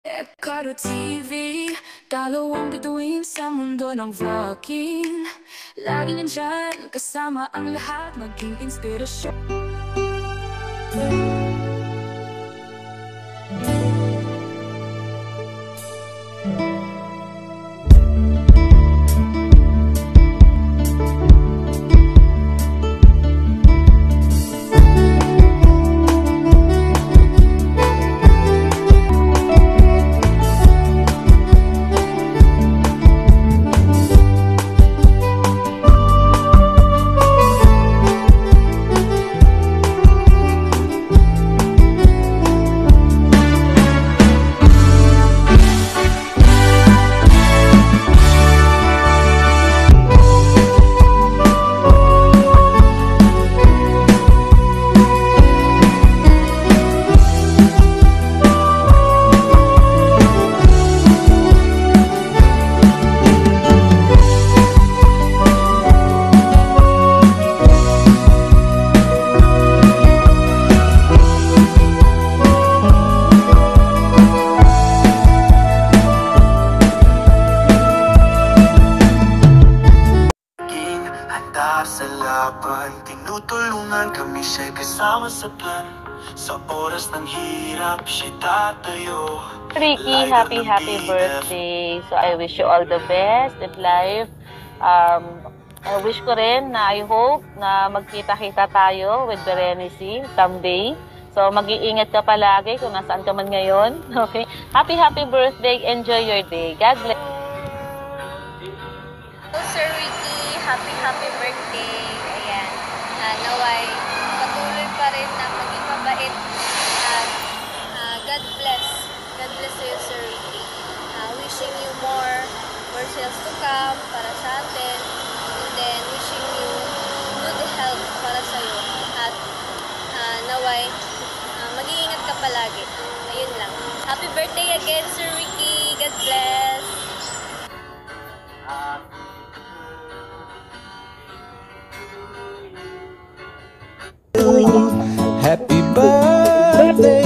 Ekaro TV, dalawang bituin sa mundo ng vlogging. Lagi nandyan, kasama ang lahat, maging inspirasyon. Sa laban, tinutulungan kami siya'y kasama sa plan. Sa oras ng hirap, siya tatayo. Ricky, happy birthday. So I wish you all the best in life. I wish ko rin na I hope na magkita-kita tayo with Berenice someday. So mag-iingat ka palagi kung nasaan ka man ngayon. Okay? Happy birthday. Enjoy your day. God bless. So, Sir Ricky, happy birthday. Ayan. Naway, patuloy pa rin na maging mabait. At God bless. God bless you, Sir Ricky. Wishing you more sales to come para sa atin. And then, wishing you good health para sa'yo. At naway, mag-iingat ka palagi. Ayun lang. Happy birthday again, Sir Ricky. God bless. Happy birthday,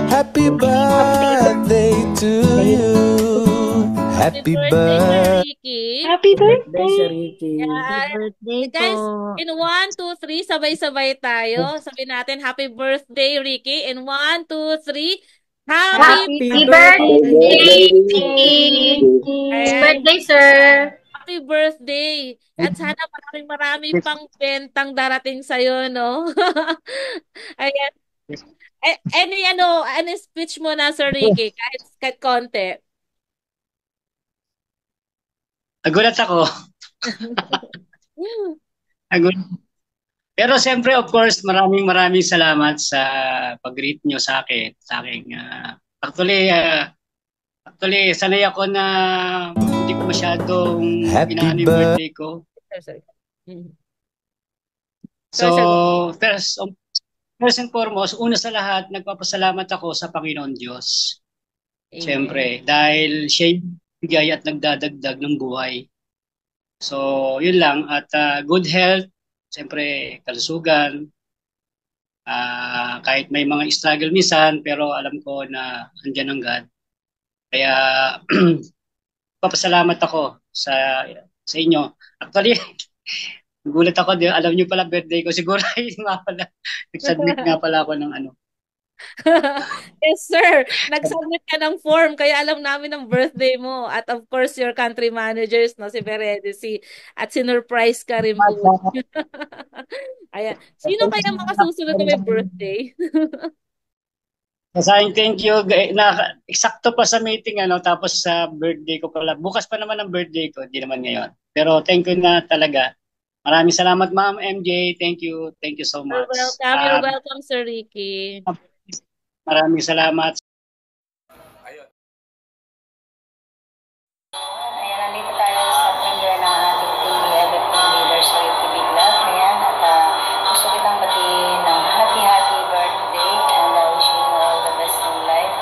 happy birthday to you. Happy birthday, Ricky. Happy birthday, Sir Ricky. Happy birthday guys, in 1, 2, 3, sabay-sabay tayo. Sabihin natin, happy birthday, Ricky. In 1, 2, 3, Happy birthday, Ricky. Happy birthday, sir. Happy birthday! At sana maraming pang bentang darating sa'yo, no? Ayan. Any speech mo na, Sir Ricky? Kahit konti. Nagulat ako. Pero siyempre, of course, maraming salamat sa pag-greet nyo sa akin. Actually, sanay ako na hindi ko masyadong inaano yung birthday ko. So, first and foremost, una sa lahat, nagpapasalamat ako sa Panginoon Diyos. Siyempre, dahil siya yung bigay at nagdadagdag ng buhay. So, yun lang. At good health, siyempre, kalusugan. Kahit may mga struggle minsan, pero alam ko na andyan ang God. Kaya, papasalamat ako sa inyo. Actually, nagulat ako, alam niyo pala birthday ko. Siguro, nag-submit nga pala ako ng ano. Yes, sir. Nag-submit ka ng form, kaya alam namin ang birthday mo. At of course, your country managers, no, si Berenice. At sinurprise ka rin po. Ayan. Sino kaya mga susunod na may birthday? Sayang, thank you. Eksakto pa sa meeting, tapos sa birthday ko pala. Bukas pa naman ang birthday ko, hindi naman ngayon. Pero thank you na talaga. Maraming salamat, Ma'am MJ. Thank you so much. You're welcome, Sir Ricky. Maraming salamat. Ayan, nandito tayo sa premiere ng ating TV Everything Leaders for TV Club. Ayan, at gusto kitang batiin ng happy birthday and wish you all the best in life.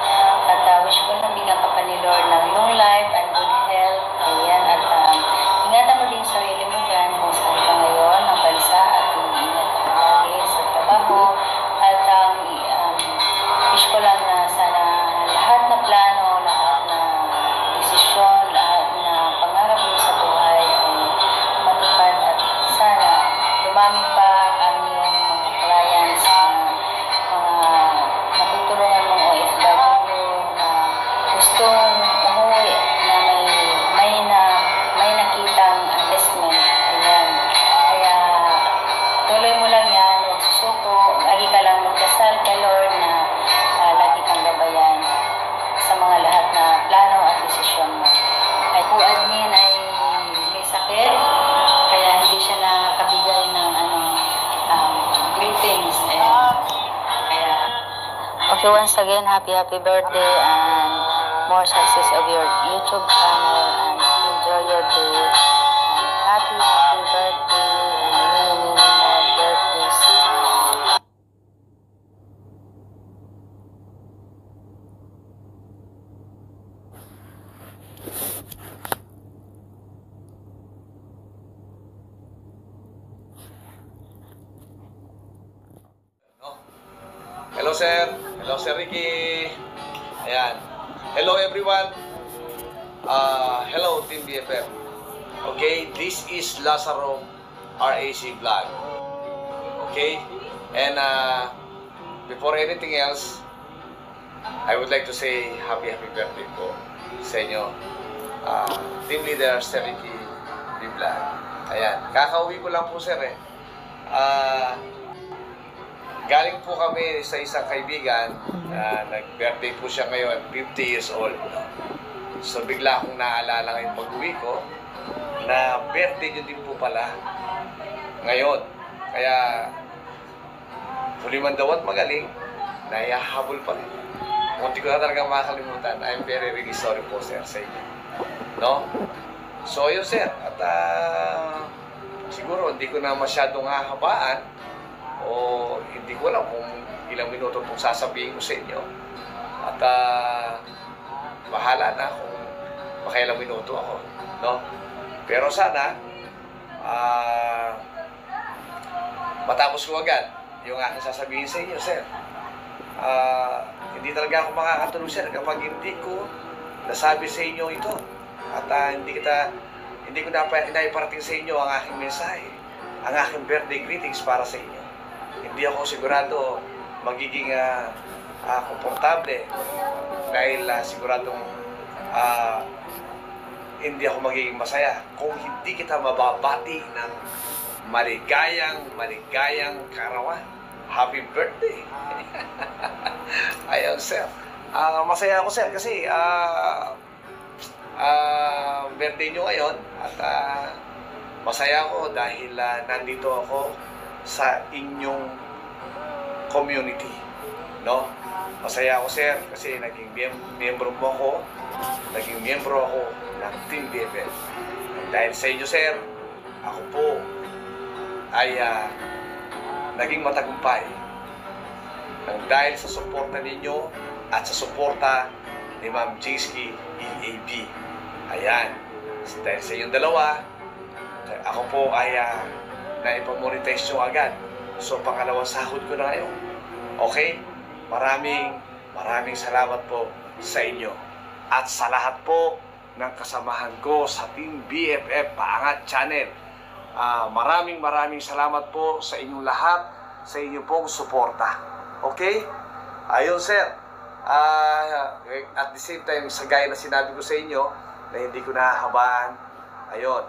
At wish ko na bigyan ka pa ni Lord ng long life and good health. Ayan, at ingatan mo din sarili mo dyan kung saan ka ngayon ng bansa at mag-ingat ka palagi sa trabaho. At wish ko lang na sana you once again happy birthday and more success of your YouTube channel and enjoy your day. And happy birthday and many more birthdays. Hello sir. Hello sir Ricky. Ayan. Hello everyone. Hello Team BFF. Okay, this is Lazaro RAC Vlog. Okay? And before anything else, I would like to say happy birthday po sa inyo. Team Leader Sir Ricky Vlog. Ayan. Kakauwi ko lang po sir eh. Galing po kami sa isang kaibigan, nag-birthday po siya ngayon, 50 years old. So bigla akong naalala ngayon pag-uwi ko, na birthday niyo din po pala ngayon. Kaya, huli man daw at magaling, naihahabol pa rin. Munti ko na talagang makakalimutan. I'm very really sorry po sir sa inyo. No? So yun sir, at siguro hindi ko na masyadong hahabaan, o hindi ko alam kung ilang minuto itong sasabihin ko sa inyo. At bahala na kung makailang minuto ako. No? Pero sana, matapos ko agad yung aking sasabihin sa inyo, sir. Hindi talaga ako makakatuloy, sir, kapag hindi ko nasabi sa inyo ito. At hindi ko naiparating sa inyo ang aking mensahe, ang aking birthday greetings para sa inyo. Hindi ako sigurado magiging komportable dahil siguradong hindi ako magiging masaya kung hindi kita mababati ng maligayang karawan. Happy birthday! Ayun, sir. Masaya ako, sir, kasi birthday nyo ngayon at masaya ako dahil nandito ako sa inyong community, no? Masaya ako, sir, kasi naging miyembro ako ng Team BFF. Dahil sa inyo, sir, ako po ay naging matagumpay dahil sa suporta ninyo at sa suporta ni Ma'am Jiski EAB. Ayan, dahil sa inyong dalawa, ako po ay naipamonetize nyo agad. So, pangalawang sahod ko na ngayon. Okay? Maraming salamat po sa inyo. At sa lahat po ng kasamahan ko sa Team BFF Paangat Channel. Maraming salamat po sa inyong lahat, sa inyong pong suporta. Okay? Ayun, sir. At the same time, sa gaya na sinabi ko sa inyo, na hindi ko nahahabaan, ayun,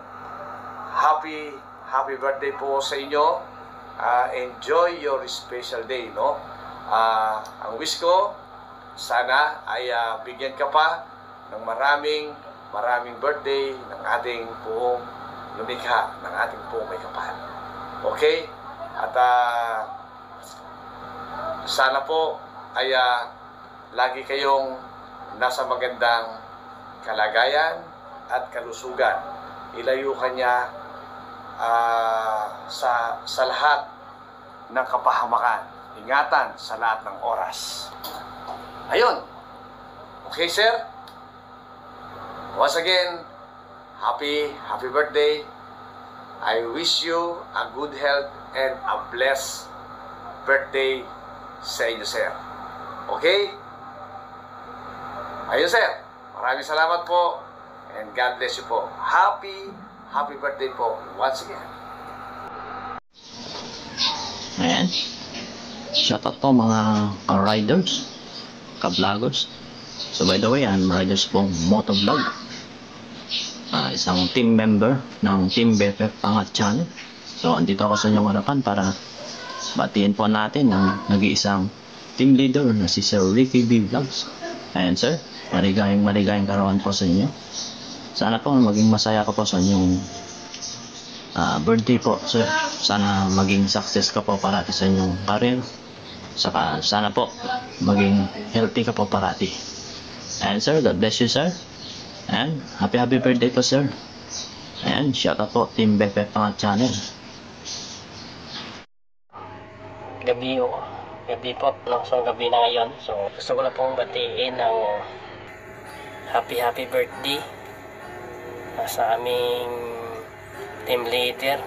happy birthday po sa inyo. Enjoy your special day, no? Ang wish ko, sana ay bigyan ka pa ng maraming birthday ng ating buong lumikha, ng ating buong may kapal. Okay? At sana po ay lagi kayong nasa magandang kalagayan at kalusugan. Ilayo ka niya sa lahat ng kapahamakan. Ingatan sa lahat ng oras. Ayun. Okay, sir? Once again, happy birthday. I wish you a good health and a blessed birthday sa inyo, sir. Okay? Ayun, sir. Maraming salamat po and God bless you po. Happy birthday po once again. Ayan. Shoutout po mga riders, ka-vloggers. So by the way, I'm riders pong motovlog. Isang team member ng Team BFF Paangat Channel. So andito ako sa inyong harapan para batiin po natin ang nag-iisang team leader na si Sir Ricky B. Vlogs. Ayan, sir. Maligayang karawan po sa inyo. Sana po maging masaya ka po sa inyong birthday po, sir. Sana maging success ka po para sa inyong career. Saka sana po maging healthy ka po parati. And sir, God bless you sir. And happy birthday po sir. And shout out po Team BFF Pangat Channel. Gabi po, no? So gabi na ngayon. So gusto ko na pong batiin ng happy birthday sa aming team leader,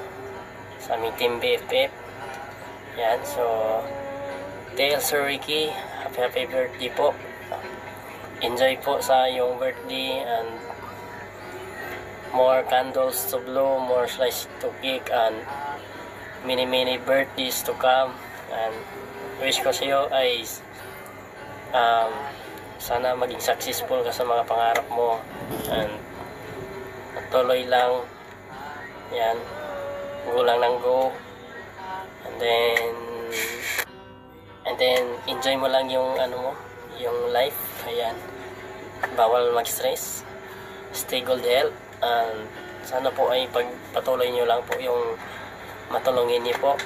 sa aming team BFF. Yan, so Dale Sir Ricky, happy birthday po. Enjoy po sa iyong birthday and more candles to blow, more slice to cake, and many birthdays to come. And wish ko sa iyo ay sana maging successful ka sa mga pangarap mo, and tuloy lang yan, go lang ng go, and then enjoy mo lang yung ano mo, yung life. Ayan, bawal mag-stress, stay good health, and sana po ay pagpatuloy nyo lang po yung matulungin niyo po.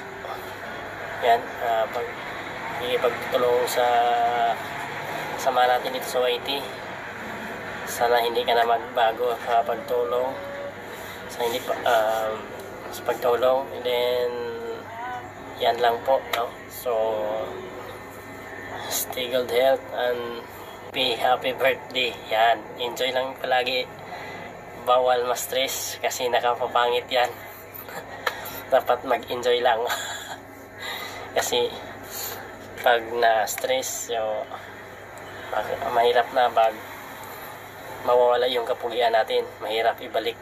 Yan, pagtulong sa sama natin dito sa YT. Sana hindi ka na magbago sa pagtulong, sa pagtulong. And then yan lang po, no? So stay good health and be happy birthday. Yan, enjoy lang palagi, bawal ma-stress kasi nakapapangit yan. Dapat mag-enjoy lang. Kasi pag na-stress, mahirap na mawawala yung kapugian natin, mahirap ibalik.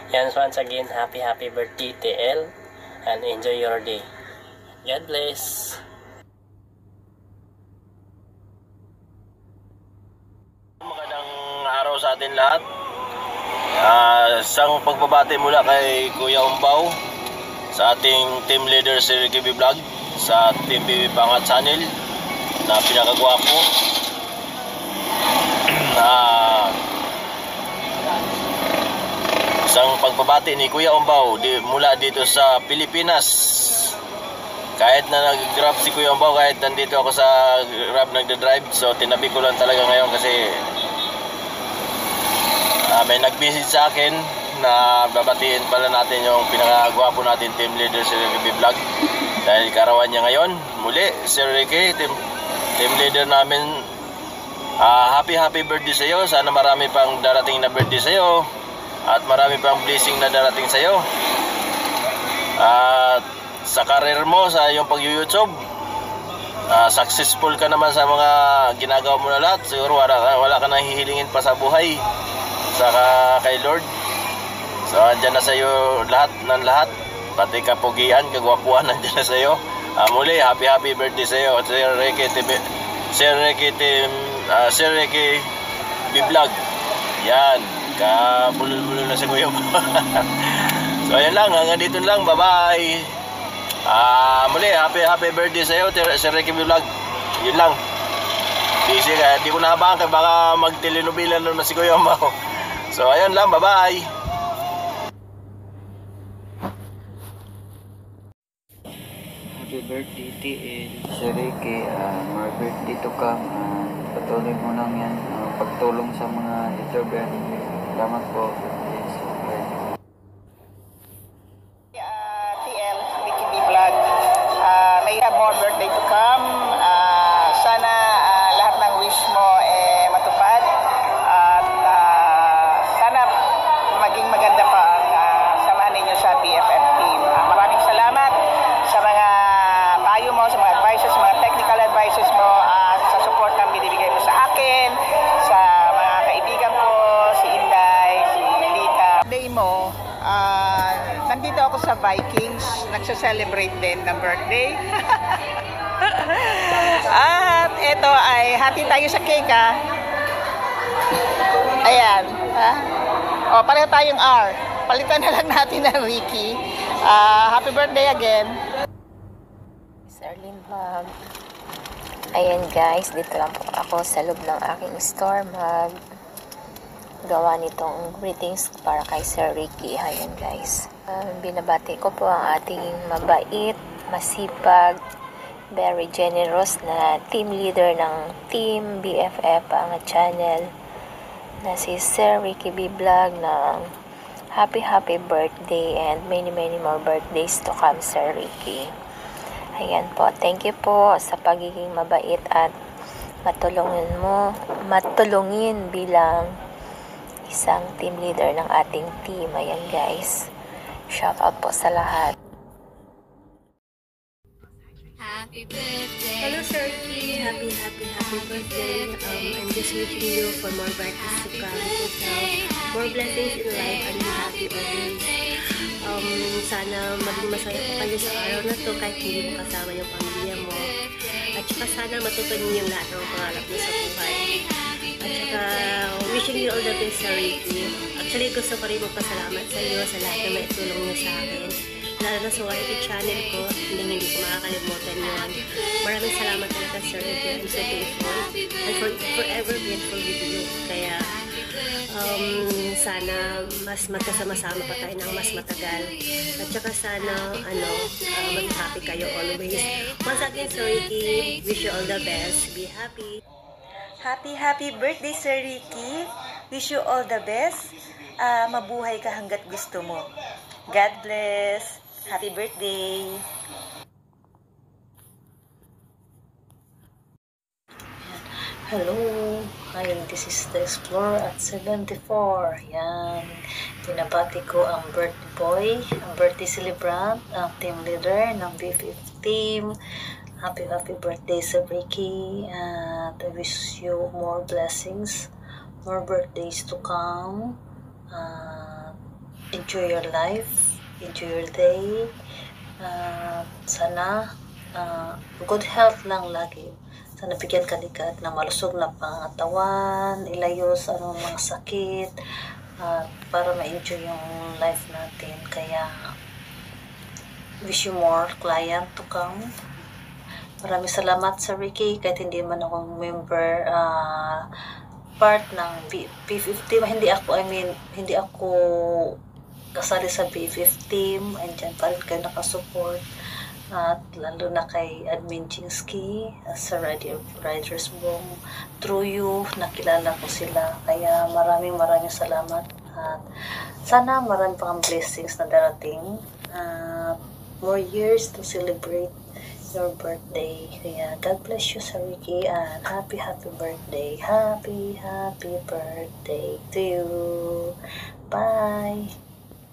Yan, so once again, happy birthday TL, and enjoy your day. God bless. Magandang araw sa atin lahat. Isang pagbabati mula kay Kuya Umbaw, sa ating team leader si Ricky B Vlog, sa Team BB Pangat Channel na pinakagwapo. Isang pagbabati ni Kuya Umbaw mula dito sa Pilipinas. Kahit na nag-grab si Kuya Umbaw, kahit nandito ako sa grab nagda-drive, so tinabi ko lang talaga ngayon kasi may nag-message sa akin na babatiin pala natin yung pinakagwapo natin team leader si Ricky Vlog dahil karawan niya ngayon. Muli, Sir Ricky, team leader namin, happy birthday sa iyo. Sana marami pang darating na birthday sa iyo at marami pang blessing na darating sa iyo. At sa career mo, sa iyong pag-YouTube, successful ka naman sa mga ginagawa mo na lahat. Siguro wala ka nang hihilingin pa sa buhay, saka kay Lord. So andyan na sa iyo lahat ng lahat, pati kapugian, kagwapuan andyan na sa iyo. Muli, happy birthday sa iyo, Sir Ricky B-Vlog. Yan, kabulol-bulol na sa kuya mo. So ayan lang, hanggang dito lang, bye-bye. Muli, happy birthday sa iyo, Sir Ricky B-Vlog. Yun lang. Busy ka, di ko nahabahan ka, baka mag-telenovela na si kuya mo. So ayan lang, bye-bye. Happy birthday TL Sir Ricky, more birthday to come. Patuloy mo lang yan, pagtulong sa mga youtuber. Salamat po. Yes, okay. TL Ricky B Vlog, may more birthday to come. Sana lahat ng wish mo matupad, at sana maging maganda pa ang samahan ninyo sa BFF team. Maraming salamat sa mga payo mo, sa mga advices, mga technical advices mo, at sa support na binibigay mo sa akin, sa mga kaibigan ko, si Inday, si Lita. Day mo, nandito ako sa Vikings, nagsa-celebrate din ng birthday. At ito ay hati tayo sa cake, ha. Ayan, ha. O, pareho tayong R. Palitan na lang natin ng Ricky. Happy birthday again. Arlene Vlog. Ayan guys, dito lang po ako sa loob ng aking store gawa nitong greetings para kay Sir Ricky. Ayan guys, binabati ko po ang ating mabait, masipag, very generous na team leader ng Team BFF Angat Channel na si Sir Ricky B. Vlog ng happy birthday and many more birthdays to come, Sir Ricky. Ayan po, thank you po sa pagiging mabait at matulungin bilang isang team leader ng ating team. Ayan guys, shout out po sa lahat. Hello Sir Ricky, happy birthday. I'm just wishing you for more birthdays to come, good health, more blessings in life, and be happy always. Sana maging masaya po kayo sa araw na to kahit hindi mo kasama yung pamilya mo. At saka sana matutunin yung lahat ng pangarap mo sa buhay. At saka wishing you all the best, Sir Ricky. Actually, gusto ko rin magpasalamat sa iyo sa lahat na may tulong niyo sa akin. Lalo na sa YT channel ko, hindi ko makakalimutan yun. Maraming salamat talaga, Sir Ricky. I'm so grateful and forever grateful with you. Kaya sana mas magkasama-sama pa tayo ng mas matagal. At saka sana mag-happy kayo always. Once again, Sir Ricky, wish you all the best. Be happy. Happy birthday, Sir Ricky. Wish you all the best. Mabuhay ka hanggat gusto mo. God bless. Happy birthday. Hello. Hi, this is the Explorer at 74. Yan. Pinabati ko ang birthday boy, ang birthday celebrant, ang team leader ng BFF team. Happy birthday, Sir Ricky. And I wish you more blessings, more birthdays to come. Enjoy your life. Enjoy your day. Sana good health lang lagi. Sana bigyan ka ligat na malusog na pangatawan, ilayo sa mga sakit, para ma-enjoy yung life natin. Kaya wish you more client to come. Maraming salamat, Sir Ricky, kahit hindi man ako member part ng B50. Hindi ako kasali sa B50 team. Andyan pa rin kayo nakasupport. At lalo na kay Admin Chinsky, sa Riders Boom. Through you, nakilala ko sila. Kaya maraming salamat. At sana marami pang blessings na darating. More years to celebrate your birthday. Kaya God bless you, Sir Ricky, and happy birthday. Happy birthday to you. Bye!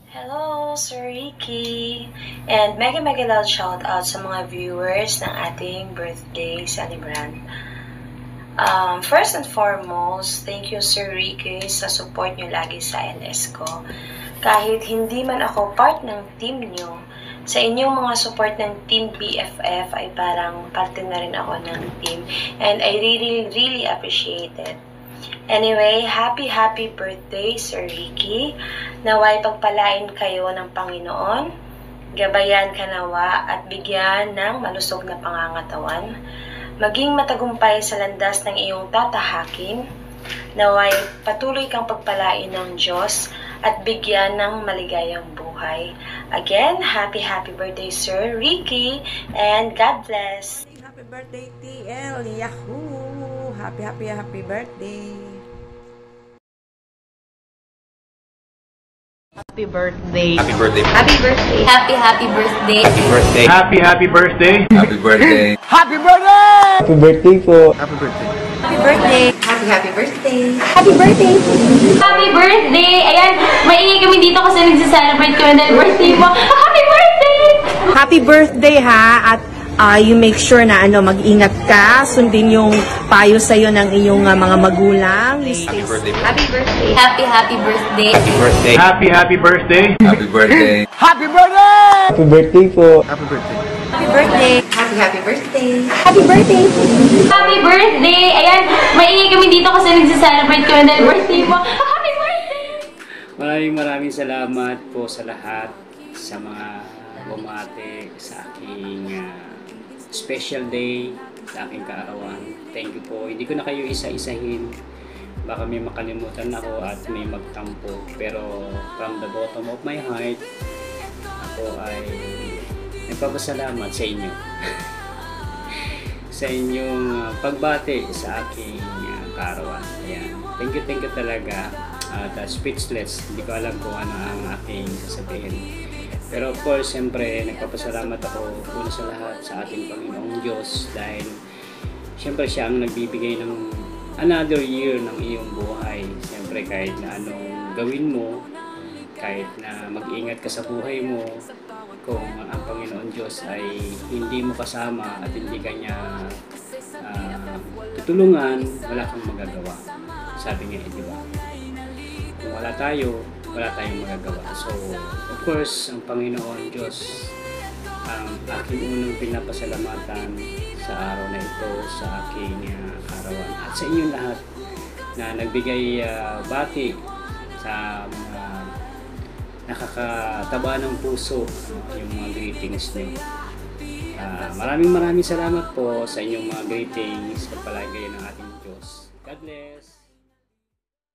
Hello, Sir Ricky! And mega loud shout out sa mga viewers ng ating birthday celebrant. First and foremost, thank you, Sir Ricky, sa support nyo lagi sa LS ko. Kahit hindi man ako part ng team nyo, sa inyong mga support ng Team BFF ay parang parte na rin ako ng team. And I really appreciate it. Anyway, happy birthday, Sir Ricky. Naway pagpalain kayo ng Panginoon, gabayan ka nawa at bigyan ng malusog na pangangatawan. Maging matagumpay sa landas ng iyong tatahakin. Naway patuloy kang pagpalain ng Diyos at bigyan ng maligayang buhay. Again, happy birthday, Sir Ricky, and God bless. Happy birthday, TL. Yahoo! Happy birthday. Happy birthday. Happy birthday. Happy birthday. Happy birthday. Happy birthday. Happy birthday. Happy birthday. Happy birthday. Happy birthday po. Happy birthday. Happy birthday. Happy birthday. Happy birthday. Happy birthday! Ayan, maingay kami dito kasi nagsa-celebrate kami ng birthday mo. Happy birthday! Happy birthday ha, at you make sure na mag-ingat ka, sundin yung payo sa'yo ng iyong mga magulang. Happy birthday. Happy birthday. Happy birthday. Happy birthday. Happy birthday. Happy birthday. Happy birthday. Happy birthday po. Happy birthday. Happy birthday. Happy birthday. Happy birthday. Happy birthday! Ayan, maingay kami dito kasi nagsa-celebrate kami ng birthday mo. Happy birthday! Maraming salamat po sa lahat, sa mga bumati sa aking special day, sa aking kaarawan. Thank you po. Hindi ko na kayo isa-isahin. Baka may makalimutan ako at may magtampo. Pero from the bottom of my heart, ako ay nagpapasalamat sa inyo. sa inyong pagbati sa aking kaarawan. Ayan. Thank you talaga. At speechless, hindi ko alam kung ano ang aking sasabihin. Pero of course, siyempre, nagpapasalamat ako una sa lahat sa ating Panginoong Diyos dahil siyempre siya ang nagbibigay ng another year ng iyong buhay. Siyempre, kahit na anong gawin mo, kahit na mag-ingat ka sa buhay mo, kung ang Panginoon Diyos ay hindi mo kasama at hindi ka niya tutulungan, wala kang magagawa. Sabi niya, di ba? Kung wala tayong magagawa. So, of course, ang Panginoon Diyos ang aking unang pinapasalamatan sa araw na ito, sa aking kaarawan. At sa inyong lahat na nagbigay bati sa mga nakakataba ng puso, yung mga greetings niyo. Maraming salamat po sa inyong mga greetings. Pagpalagay ng ating Diyos. God bless!